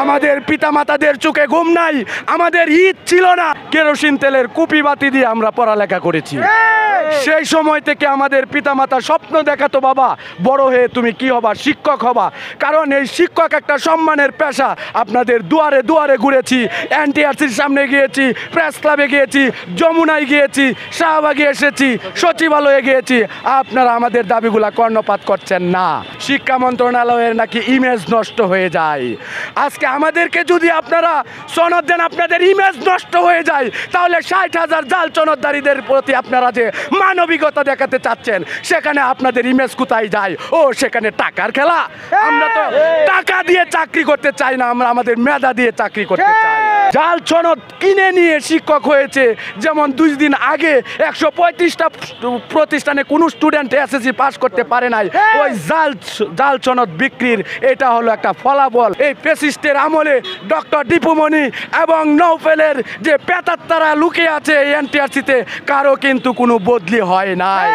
আমাদের পিতামাতাদের চোখে ঘুম নাই, আমাদের ঈদ ছিল না, কেরোসিন তেলের কুপি বাতি দিয়ে আমরা পড়ালেখা করেছি। সেই সময় থেকে আমাদের পিতামাতা স্বপ্ন দেখাতো, বাবা বড় হয়ে তুমি কি হবা, শিক্ষক হবা। কারণ এই শিক্ষক একটা সম্মানের পেশা। আপনাদের দুয়ারে দুয়ারে ঘুরেছি, এনটিআরসির সামনে গিয়েছি, প্রেস ক্লাবে গিয়েছি, যমুনায় গিয়েছি, শাহবাগে এসেছি, সচিবালয়ে গিয়েছি। আপনারা আমাদের দাবিগুলা কর্ণপাত করছেন না। শিক্ষা মন্ত্রণালয়ের নাকি ইমেজ নষ্ট হয়ে যায়। আজকে আমাদেরকে যদি আপনারা সনদ দেন, আপনাদের ইমেজ নষ্ট হয়ে যায়, তাহলে 60,000 জাল সনদদারীদের প্রতি আপনারা যে মানবিকতা দেখাতে চাচ্ছেন, সেখানে আপনাদের ইমেজ কোথায় যায়? ও সেখানে টাকার খেলা। আমরা তো টাকা দিয়ে চাকরি করতে চাই না, আমরা আমাদের মেধা দিয়ে চাকরি করতে চাই। জাল সনদ কিনে নিয়ে শিক্ষক হয়েছে, যেমন 2 দিন আগে 135টা প্রতিষ্ঠানে কোনো স্টুডেন্ট এসএসসি পাস করতে পারে নাই। ওই জাল সনদ বিক্রির এটা হলো একটা ফলাফল। এই ফ্যাসিস্টের আমলে ডক্টর দীপুমণি এবং নৌফেলের যে পেতাত্তারা লুকিয়ে আছে এনটিআরসিতে, কারো কিন্তু কোনো বদলি হয় নাই।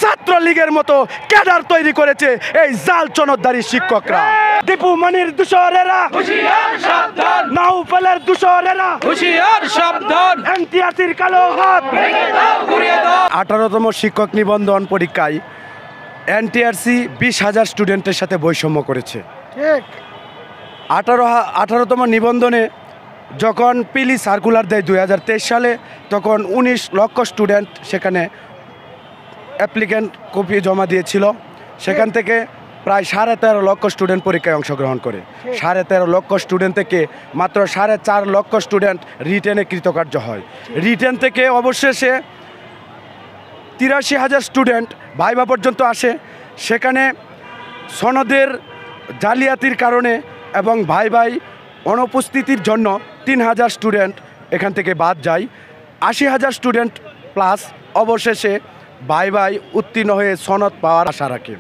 ছাত্রলীগের মতো ক্যাডার তৈরি করেছে এই জাল সনদদারী শিক্ষকরা। দীপুমণির দূষরেরা হুঁশিয়ার সাবধান, নৌফেলের দূষরেরা হুঁশিয়ার সাবধান, এনটিআরসির কালো হাত ভেঙে দাও, ঘুরিয়ে দাও। 18তম শিক্ষক নিবন্ধন পরীক্ষায় এনটিআরসি 20,000 স্টুডেন্টের সাথে বৈষম্য করেছে। ঠিক 18তম নিবন্ধনে যখন পিলি সার্কুলার দেয় 2023 সালে, তখন 19 লক্ষ স্টুডেন্ট সেখানে অ্যাপ্লিক্যান্ট কপি জমা দিয়েছিল। সেখান থেকে প্রায় 13.5 লক্ষ স্টুডেন্ট পরীক্ষায় অংশগ্রহণ করে। 13.5 লক্ষ স্টুডেন্ট থেকে মাত্র 4.5 লক্ষ স্টুডেন্ট রিটেনে কৃতকার্য হয়। রিটেন থেকে অবশেষে 83,000 স্টুডেন্ট ভাইভা পর্যন্ত আসে। সেখানে সনদের জালিয়াতির কারণে এবং ভাই অনুপস্থিতির জন্য 3,000 স্টুডেন্ট এখান থেকে বাদ যায়। 80,000 স্টুডেন্ট প্লাস অবশেষে ভাই উত্তীর্ণ হয়ে সনদ পাওয়ার আশা রাখে।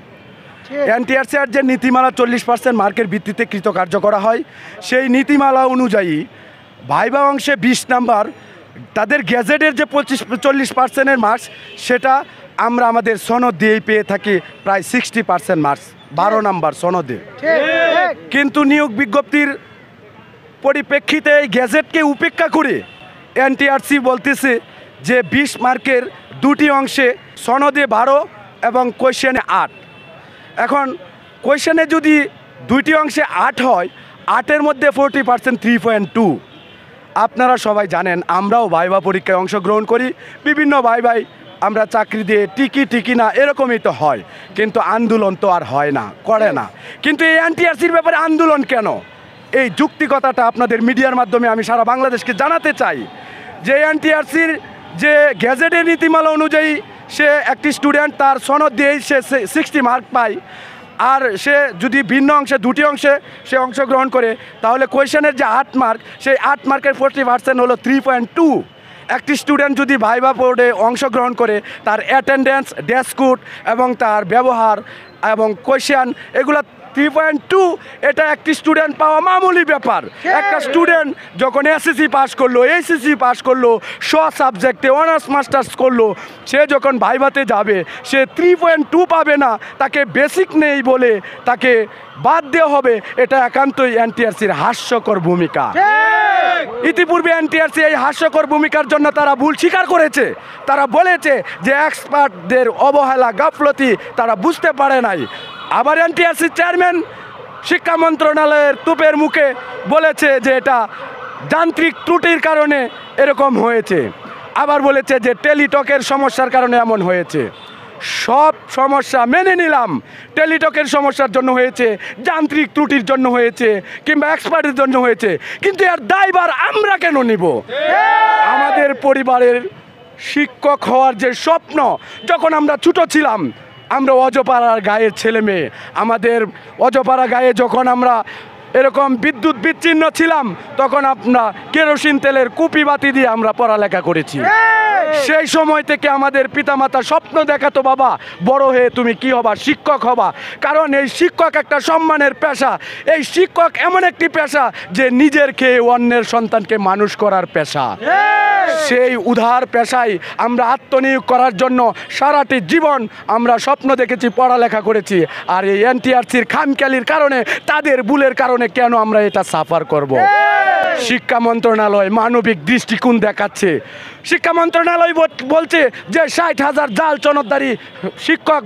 এনটিআরসির যে নীতিমালা 40% মার্কের ভিত্তিতে কৃতকার্য করা হয়, সেই নীতিমালা অনুযায়ী ভাইভা অংশে 20 নাম্বার, তাদের গ্যাজেটের যে 40% মার্কস, সেটা আমরা আমাদের সনদ দিয়েই পেয়ে থাকি প্রায় 60% মার্কস 12 নাম্বার সনদে। কিন্তু নিয়োগ বিজ্ঞপ্তির পরিপ্রেক্ষিতে এই গ্যাজেটকে উপেক্ষা করে এনটিআরসি বলতেছে যে 20 মার্কের 2টি অংশে সনদে 12 এবং কোয়েশ্চেনে 8। এখন কোয়েশ্চেনে যদি 2টি অংশে 8 হয়, 8-এর মধ্যে 40% 3.2। আপনারা সবাই জানেন, আমরাও ভাইভা পরীক্ষায় অংশগ্রহণ করি। বিভিন্ন ভাই আমরা চাকরি দিয়ে টিকি না এরকমই তো হয়, কিন্তু আন্দোলন তো আর হয় না, করে না। কিন্তু এই এনটিআরসির ব্যাপারে আন্দোলন কেন? এই যুক্তিকতাটা আপনাদের মিডিয়ার মাধ্যমে আমি সারা বাংলাদেশকে জানাতে চাই যে এনটিআরসির যে গ্যাজেটের নীতিমালা অনুযায়ী সে একটি স্টুডেন্ট তার সনদ দিয়েই সে 60 মার্ক পায়। আর সে যদি ভিন্ন অংশে 2টি অংশে সে অংশগ্রহণ করে, তাহলে কোয়েশ্চেনের যে 8 মার্ক, সেই 8 মার্কের 40% হলো 3.2। একটি স্টুডেন্ট যদি ভাইভা বোর্ডে অংশগ্রহণ করে, তার অ্যাটেন্ডেন্স, ডেস্ক কোড এবং তার ব্যবহার এবং কোয়েশ্চেন এগুলো 3.2, এটা একটি স্টুডেন্ট পাওয়া মামুলি ব্যাপার। একটা স্টুডেন্ট যখন এসএসসি পাস করলো, এইচএসসি পাস করলো, সাবজেক্টে অনার্স মাস্টার্স করলো, সে যখন ভাইভাতে যাবে সে 3.2 পাবে না, তাকে বেসিক নেই বলে তাকে বাদ দেওয়া হবে। এটা একান্তই এনটিআরসির হাস্যকর ভূমিকা। ইতিপূর্বে এনটিআরসি এই হাস্যকর ভূমিকার জন্য তারা ভুল স্বীকার করেছে। তারা বলেছে যে এক্সপার্টদের অবহেলা, গাফলতি তারা বুঝতে পারে নাই। আবার এনটিআরসি চেয়ারম্যান শিক্ষা মন্ত্রণালয়ের তুপের মুখে বলেছে যে এটা যান্ত্রিক ত্রুটির কারণে এরকম হয়েছে। আবার বলেছে যে টেলিটকের সমস্যার কারণে এমন হয়েছে। সব সমস্যা মেনে নিলাম, টেলিটকের সমস্যার জন্য হয়েছে, যান্ত্রিক ত্রুটির জন্য হয়েছে, কিংবা এক্সপার্টের জন্য হয়েছে, কিন্তু এর দায়ভার আমরা কেন নিব? আমাদের পরিবারের শিক্ষক হওয়ার যে স্বপ্ন, যখন আমরা ছোট ছিলাম, আমরা অজপাড়ার গায়ের ছেলে মেয়ে, আমাদের অজপাড়া গায়ে যখন আমরা এরকম বিদ্যুৎ বিচ্ছিন্ন ছিলাম, তখন আমরা কেরোসিন তেলের কুপি বাতি দিয়ে আমরা পড়ালেখা করেছি। সেই সময় থেকে আমাদের পিতামাতা স্বপ্ন দেখাতো, বাবা বড় হয়ে তুমি কি হবা, শিক্ষক হবা। কারণ এই শিক্ষক একটা সম্মানের পেশা। এই শিক্ষক এমন একটি পেশা যে নিজের খেয়ে অন্যের সন্তানকে মানুষ করার পেশা। সেই উধার পেশায় আমরা আত্মনিয়োগ করার জন্য সারাটি জীবন আমরা স্বপ্ন দেখেছি, পড়ালেখা করেছি। আর এই এনটিআরসির খামখেয়ালির কারণে, তাদের ভুলের কারণে কেন আমরা এটা সাফার করব? শিক্ষা মন্ত্রণালয় মানবিক দৃষ্টিকোণ দেখাচ্ছে। শিক্ষা মন্ত্রণালয় বলছে যে 60,000 জাল সনদধারী শিক্ষক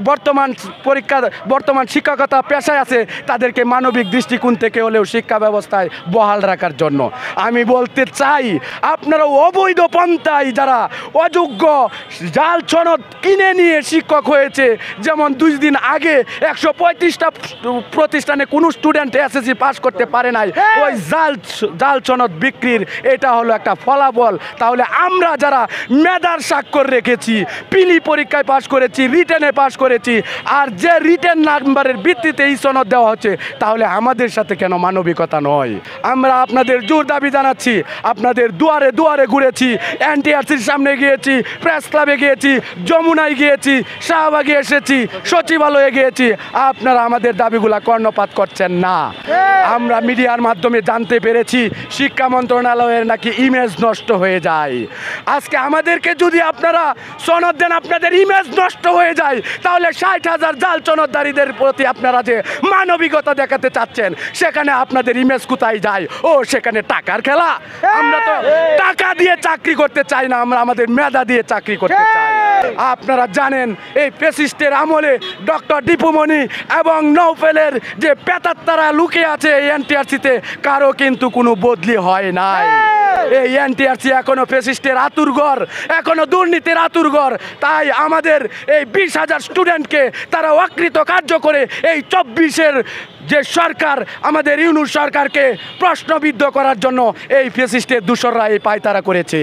বর্তমান শিক্ষকতা পেশায় আছে, তাদেরকে মানবিক দৃষ্টিকোণ থেকে হলেও শিক্ষা ব্যবস্থায় বহাল রাখার জন্য। আমি বলতে চাই, আপনারা অবৈধ পন্থায় যারা অযোগ্য জাল সনদ কিনে নিয়ে শিক্ষক হয়েছে, যেমন 2 দিন আগে 135টা প্রতিষ্ঠানে কোনো স্টুডেন্ট এসএসসি পাস করতে পারে নাই, ওই জাল সনদ বিক্রির এটা হলো একটা ফলাফল। তাহলে আমরা যারা মেধার স্বাক্ষর রেখেছি, পিলি পরীক্ষায় পাস করেছি, রিটেনে পাস করেছি, আর যে রিটেন নাম্বারের ভিত্তিতে এই সনদ দেওয়া হচ্ছে, তাহলে আমাদের সাথে কেন মানবিকতা নয়? আমরা আপনাদের জোর দাবি জানাচ্ছি, আপনাদের দুয়ারে দুয়ারে ঘুরেছি, এনটিআরসির সামনে গিয়েছি, প্রেস ক্লাবে গিয়েছি, যমুনায় গিয়েছি, শাহবাগে এসেছি, সচিবালয়ে গিয়েছি, আপনারা আমাদের দাবিগুলা কর্ণপাত করছেন না। আমরা মিডিয়ার মাধ্যমে জানতে পেরেছি শিক্ষা মন্ত্রণালয়ের নাকি ইমেজ নষ্ট হয়ে যায়। আজকে আমাদেরকে যদি আপনারা সনদ দেন, আপনাদের ইমেজ নষ্ট হয়ে যায়, তাহলে 60,000 জাল সনদধারীদের প্রতি আপনারা যে মানবিকতা দেখাতে চাচ্ছেন, সেখানে আপনাদের ইমেজ কোথায় যায়? ও সেখানে টাকার খেলা। আমরা তো টাকা দিয়ে চাকরি করতে চাই না, আমরা আমাদের মেধা দিয়ে চাকরি করতে চাই। আপনারা জানেন এই ফ্যাসিস্টের আমলে ডক্টর দীপুমণি এবং নৌফেলের যে পেতাত্তারা লুকিয়ে আছে এই এনটিআরসিতে, কারো কিন্তু কোনো বদলি হয় নাই। এই এনটিআরসি এখনো ফ্যাসিস্টের আতুরঘর, এখনো দুর্নীতির আতুরঘর। তাই আমাদের এই 20,000 স্টুডেন্টকে তারা অকৃত কার্য করে এই 24-এর যে সরকার, আমাদের ইউনূস সরকারকে প্রশ্নবিদ্ধ করার জন্য এই ফ্যাসিস্টের দূষররা এই পায়তারা করেছে।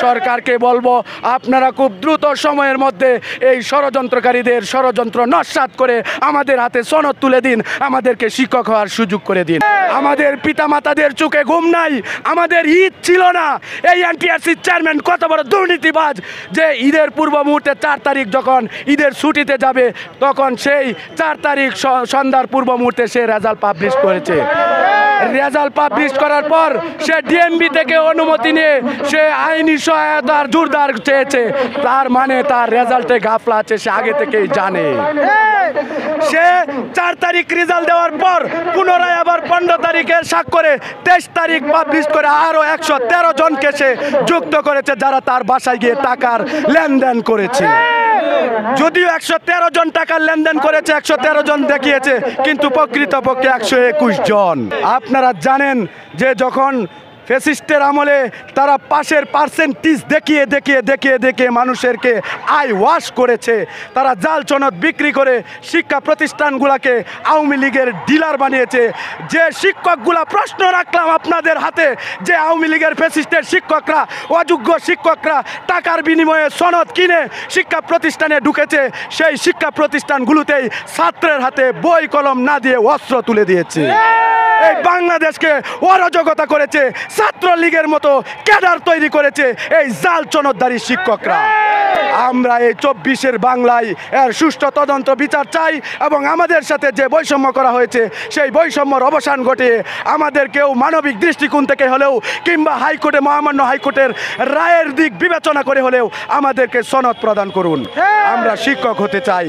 সরকারকে বলবো, আপনারা খুব দ্রুত সময়ের মধ্যে এই ষড়যন্ত্রকারীদের ষড়যন্ত্র নস্যাৎ করে আমাদের হাতে সনদ তুলে দিন, আমাদেরকে শিক্ষক হওয়ার সুযোগ করে দিন। আমাদের পিতামাতাদের চোখে ঘুম নাই, আমাদের ঈদ ছিল না। এই এনটিআরসির চেয়ারম্যান কত বড় দুর্নীতিবাজ যে ঈদের পূর্ব মুহূর্তে 4 তারিখ যখন ঈদের ছুটিতে যাবে, তখন সেই 4 তারিখ সন্ধ্যার পূর্ব মুহূর্তে সে রেজাল্ট পাবলিশ করেছে। রেজাল্ট পাবলিশ করার পর সে ডিএমবি থেকে অনুমতি নিয়ে সে আইনি সহায়তার জোরদার চেয়েছে। তার মানে তার রেজাল্টে ঘাপলা আছে, সে আগে থেকেই জানে। সে 4 তারিখ রেজাল্ট দেওয়ার পর পুনরায় আবার 15 তারিখের স্বাক্ষরে 23 তারিখ পাবলিশ করে আরো 113 জনকে সে যুক্ত করেছে, যারা তার বাসায় গিয়ে টাকার লেনদেন করেছে। যদিও 113 জন টাকার লেনদেন করেছে, 113 জন দেখিয়েছে, কিন্তু প্রকৃতপক্ষে 121 জন। আপনারা জানেন যে যখন ফ্যাসিস্টের আমলে তারা পাশের পার্সেন্টেজ দেখিয়ে মানুষেরকে আই ওয়াশ করেছে, তারা জাল সনদ বিক্রি করে শিক্ষা প্রতিষ্ঠানগুলোকে আওয়ামী লীগের ডিলার বানিয়েছে। যে শিক্ষকগুলা, প্রশ্ন রাখলাম আপনাদের হাতে, যে আওয়ামী লীগের ফ্যাসিস্টের শিক্ষকরা, অযোগ্য শিক্ষকরা টাকার বিনিময়ে সনদ কিনে শিক্ষা প্রতিষ্ঠানে ঢুকেছে, সেই শিক্ষা প্রতিষ্ঠানগুলোতেই ছাত্রের হাতে বই কলম না দিয়ে অস্ত্র তুলে দিয়েছে। এই বাংলাদেশকে অরাজকতা করেছে, ছাত্রলীগের মতো ক্যাডার তৈরি করেছে এই জাল সনদধারী শিক্ষকরা। আমরা এই 24-এর বাংলায় এর সুষ্ঠু তদন্ত বিচার চাই, এবং আমাদের সাথে যে বৈষম্য করা হয়েছে সেই বৈষম্যর অবসান ঘটিয়ে আমাদেরকেও মানবিক দৃষ্টিকোণ থেকে হলেও, কিংবা হাইকোর্টে, মহামান্য হাইকোর্টের রায়ের দিক বিবেচনা করে হলেও আমাদেরকে সনদ প্রদান করুন। আমরা শিক্ষক হতে চাই,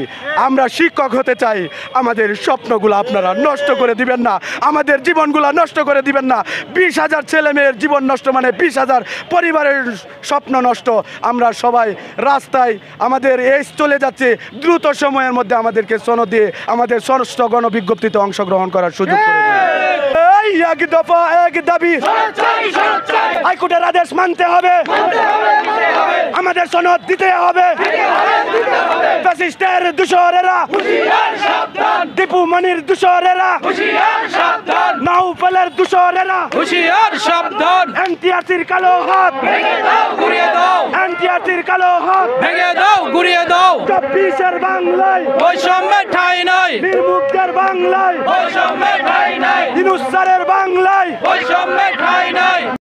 আমরা শিক্ষক হতে চাই। আমাদের স্বপ্নগুলো আপনারা নষ্ট করে দিবেন না, আমাদের জীবনগুলো নষ্ট করে দিবেন না। 20,000 ছেলে মেয়ের জীবন নষ্ট মানে 20,000 পরিবারের স্বপ্ন নষ্ট। আমরা সবাই রাস্তায়, আমাদের এজ চলে যাচ্ছে, দ্রুত সময়ের মধ্যে আমাদেরকে সনদ দিয়ে আমাদের ষষ্ঠ গণবিজ্ঞপ্তিতে অংশগ্রহণ করার সুযোগ করে দিন। এই এক দফা এক দাবি, হাইকোর্টের আদেশ মানতে হবে, আমাদের সনদ দিতে হবে। ফ্যাসিস্টের দূষরেরা, দীপুমণির দূষরেরা, নৌফেলের দূষরেরা, হুঁশিয়ার সাবধান। এনটিআরসির কালো হাত ভেঙে দাও, ঘুরিয়ে দাও। এনটিআরসির কালো হাত ভেঙে দাও, ঘুরিয়ে দাও। 24-এর বাংলায় বৈষম্যের ঠাঁই নাই, নির্মুক্তের বাংলায় বৈষম্যের ঠাঁই নাই, ইউনূস স্যারের বাংলায় বৈষম্যের ঠাঁই নাই।